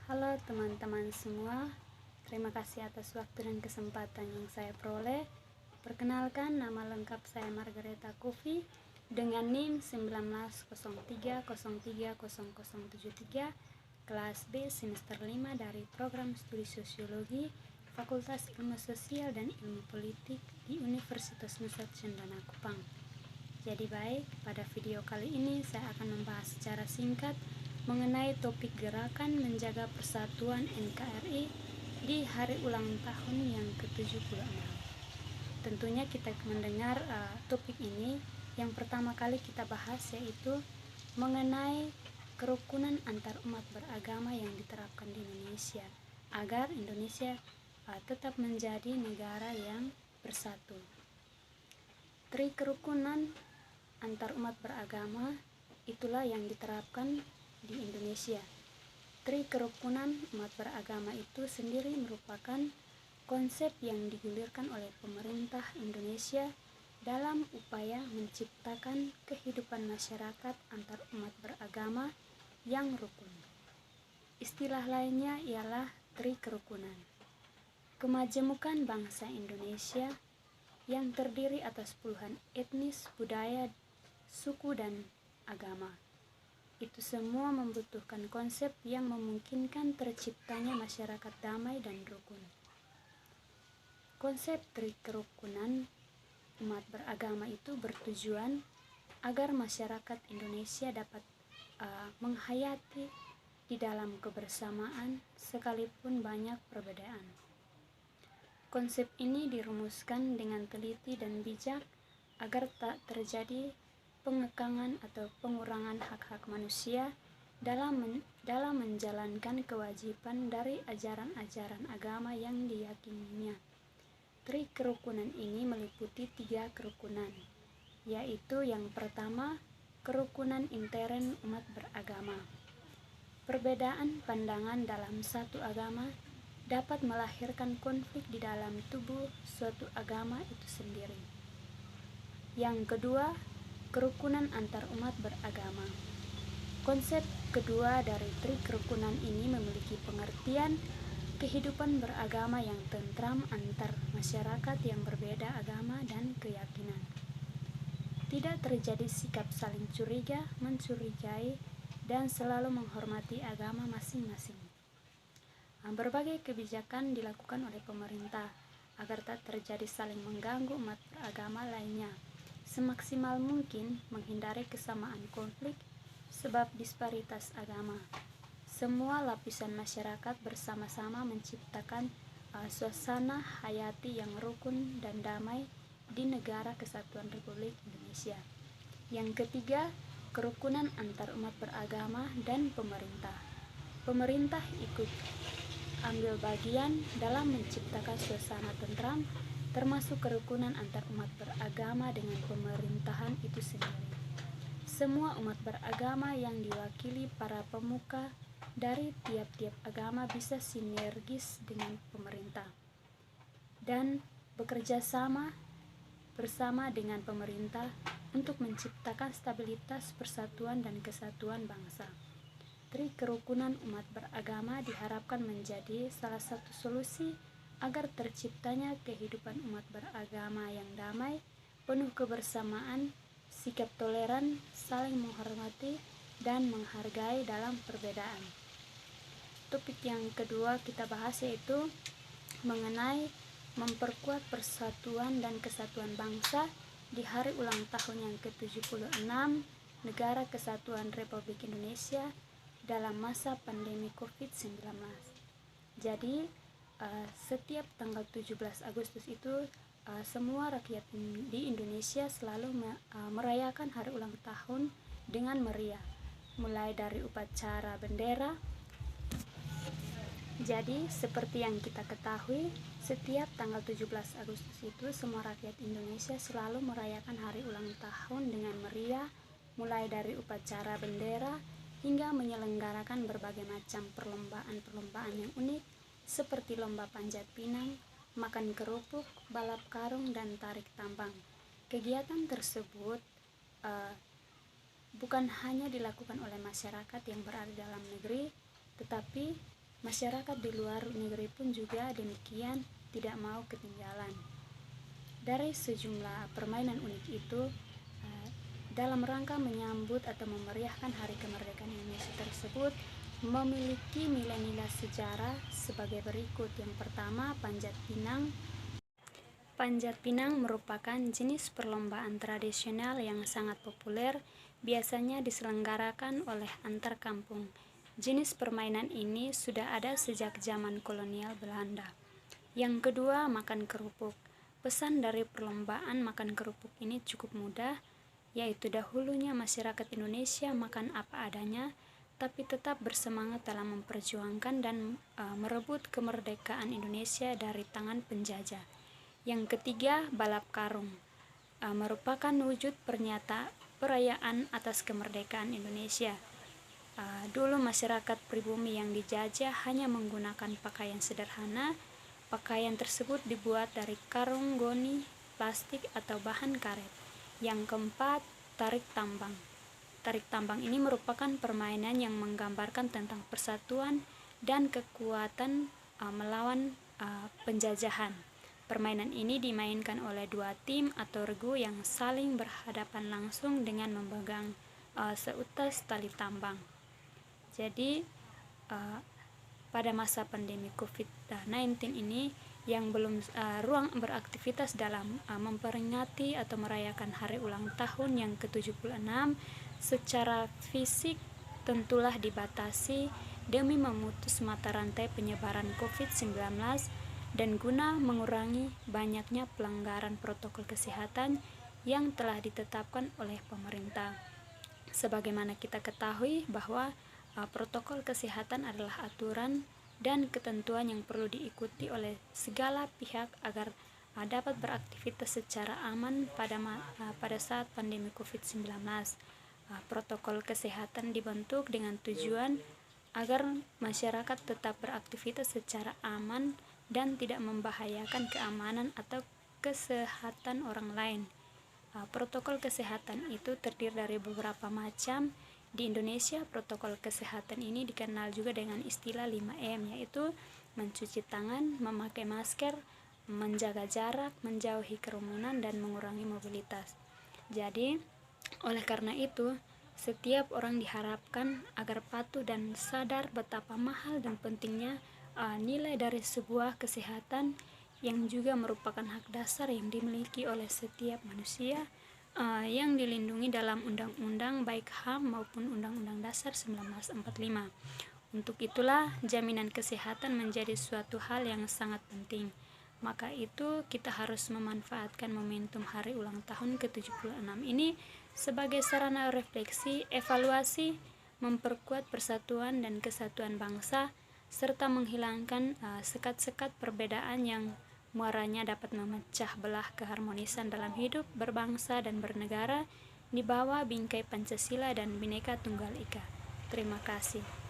Halo teman-teman semua, terima kasih atas waktu dan kesempatan yang saya peroleh. Perkenalkan, nama lengkap saya Margareta Kufi dengan NIM 1903030073, kelas B semester 5 dari program studi Sosiologi Fakultas Ilmu Sosial dan Ilmu Politik di Universitas Nusa Cendana Kupang. Jadi baik, pada video kali ini saya akan membahas secara singkat mengenai topik gerakan menjaga persatuan NKRI di hari ulang tahun yang ke-76. Tentunya kita mendengar topik ini yang pertama kali kita bahas yaitu mengenai kerukunan antar umat beragama yang diterapkan di Indonesia agar Indonesia tetap menjadi negara yang bersatu. Tri kerukunan antar umat beragama itulah yang diterapkan di Indonesia. Tri kerukunan umat beragama itu sendiri merupakan konsep yang digulirkan oleh pemerintah Indonesia dalam upaya menciptakan kehidupan masyarakat antar umat beragama yang rukun. Istilah lainnya ialah tri kerukunan. Kemajemukan bangsa Indonesia yang terdiri atas puluhan etnis, budaya, suku, dan agama. Itu semua membutuhkan konsep yang memungkinkan terciptanya masyarakat damai dan rukun. Konsep tri kerukunan umat beragama itu bertujuan agar masyarakat Indonesia dapat menghayati di dalam kebersamaan sekalipun banyak perbedaan. Konsep ini dirumuskan dengan teliti dan bijak agar tak terjadi pengekangan atau pengurangan hak-hak manusia dalam menjalankan kewajiban dari ajaran-ajaran agama yang diyakininya. Tri kerukunan ini meliputi 3 kerukunan, yaitu yang pertama, kerukunan intern umat beragama. Perbedaan pandangan dalam satu agama dapat melahirkan konflik di dalam tubuh suatu agama itu sendiri. Yang kedua, kerukunan antar umat beragama. Konsep kedua dari tri kerukunan ini memiliki pengertian kehidupan beragama yang tentram antar masyarakat yang berbeda agama dan keyakinan. Tidak terjadi sikap saling curiga, mencurigai, dan selalu menghormati agama masing-masing. Berbagai kebijakan dilakukan oleh pemerintah agar tak terjadi saling mengganggu umat beragama lainnya. Semaksimal mungkin menghindari kesamaan konflik sebab disparitas agama. Semua lapisan masyarakat bersama-sama menciptakan suasana hayati yang rukun dan damai di Negara Kesatuan Republik Indonesia. Yang ketiga, kerukunan antar umat beragama dan pemerintah. Pemerintah ikut ambil bagian dalam menciptakan suasana tentram, termasuk kerukunan antar umat beragama dengan pemerintahan itu sendiri. Semua umat beragama yang diwakili para pemuka dari tiap-tiap agama bisa sinergis dengan pemerintah dan bekerja sama bersama dengan pemerintah untuk menciptakan stabilitas, persatuan, dan kesatuan bangsa. Tri kerukunan umat beragama diharapkan menjadi salah satu solusi agar terciptanya kehidupan umat beragama yang damai, penuh kebersamaan, sikap toleran, saling menghormati, dan menghargai dalam perbedaan. Topik yang kedua kita bahas yaitu mengenai memperkuat persatuan dan kesatuan bangsa di hari ulang tahun yang ke-76 Negara Kesatuan Republik Indonesia dalam masa pandemi COVID-19. Jadi setiap tanggal 17 Agustus itu semua rakyat di Indonesia selalu merayakan hari ulang tahun dengan meriah, mulai dari upacara bendera. Jadi seperti yang kita ketahui, setiap tanggal 17 Agustus itu semua rakyat Indonesia selalu merayakan hari ulang tahun dengan meriah, mulai dari upacara bendera hingga menyelenggarakan berbagai macam perlombaan-perlombaan yang unik seperti lomba panjat pinang, makan kerupuk, balap karung, dan tarik tambang. Kegiatan tersebut bukan hanya dilakukan oleh masyarakat yang berada dalam negeri, tetapi masyarakat di luar negeri pun juga demikian, tidak mau ketinggalan. Dari sejumlah permainan unik itu, dalam rangka menyambut atau memeriahkan Hari Kemerdekaan Indonesia tersebut, memiliki nilai-nilai sejarah sebagai berikut. Yang pertama, Panjat Pinang. Panjat Pinang merupakan jenis perlombaan tradisional yang sangat populer, biasanya diselenggarakan oleh antar kampung. Jenis permainan ini sudah ada sejak zaman kolonial Belanda. Yang kedua, makan kerupuk. Pesan dari perlombaan makan kerupuk ini cukup mudah, yaitu dahulunya masyarakat Indonesia makan apa adanya, tapi tetap bersemangat dalam memperjuangkan dan merebut kemerdekaan Indonesia dari tangan penjajah. Yang ketiga, balap karung. Merupakan wujud perayaan atas kemerdekaan Indonesia. Dulu masyarakat pribumi yang dijajah hanya menggunakan pakaian sederhana. Pakaian tersebut dibuat dari karung goni, plastik atau bahan karet. Yang keempat, tarik tambang. Tarik tambang ini merupakan permainan yang menggambarkan tentang persatuan dan kekuatan melawan penjajahan. Permainan ini dimainkan oleh dua tim atau regu yang saling berhadapan langsung dengan memegang seutas tali tambang. Jadi pada masa pandemi COVID-19 ini yang belum ruang beraktivitas dalam memperingati atau merayakan hari ulang tahun yang ke-76 secara fisik tentulah dibatasi demi memutus mata rantai penyebaran COVID-19 dan guna mengurangi banyaknya pelanggaran protokol kesehatan yang telah ditetapkan oleh pemerintah. Sebagaimana kita ketahui bahwa protokol kesehatan adalah aturan dan ketentuan yang perlu diikuti oleh segala pihak agar dapat beraktivitas secara aman pada saat pandemi COVID-19. Protokol kesehatan dibentuk dengan tujuan agar masyarakat tetap beraktivitas secara aman dan tidak membahayakan keamanan atau kesehatan orang lain. Protokol kesehatan itu terdiri dari beberapa macam. Di Indonesia, protokol kesehatan ini dikenal juga dengan istilah 5M, yaitu mencuci tangan, memakai masker, menjaga jarak, menjauhi kerumunan, dan mengurangi mobilitas. Jadi, oleh karena itu, setiap orang diharapkan agar patuh dan sadar betapa mahal dan pentingnya nilai dari sebuah kesehatan yang juga merupakan hak dasar yang dimiliki oleh setiap manusia yang dilindungi dalam undang-undang baik HAM maupun Undang-Undang Dasar 1945. Untuk itulah jaminan kesehatan menjadi suatu hal yang sangat penting. Maka itu kita harus memanfaatkan momentum hari ulang tahun ke-76 ini sebagai sarana refleksi, evaluasi, memperkuat persatuan dan kesatuan bangsa, serta menghilangkan sekat-sekat perbedaan yang muaranya dapat memecah belah keharmonisan dalam hidup berbangsa dan bernegara di bawah bingkai Pancasila dan Bhinneka Tunggal Ika. Terima kasih.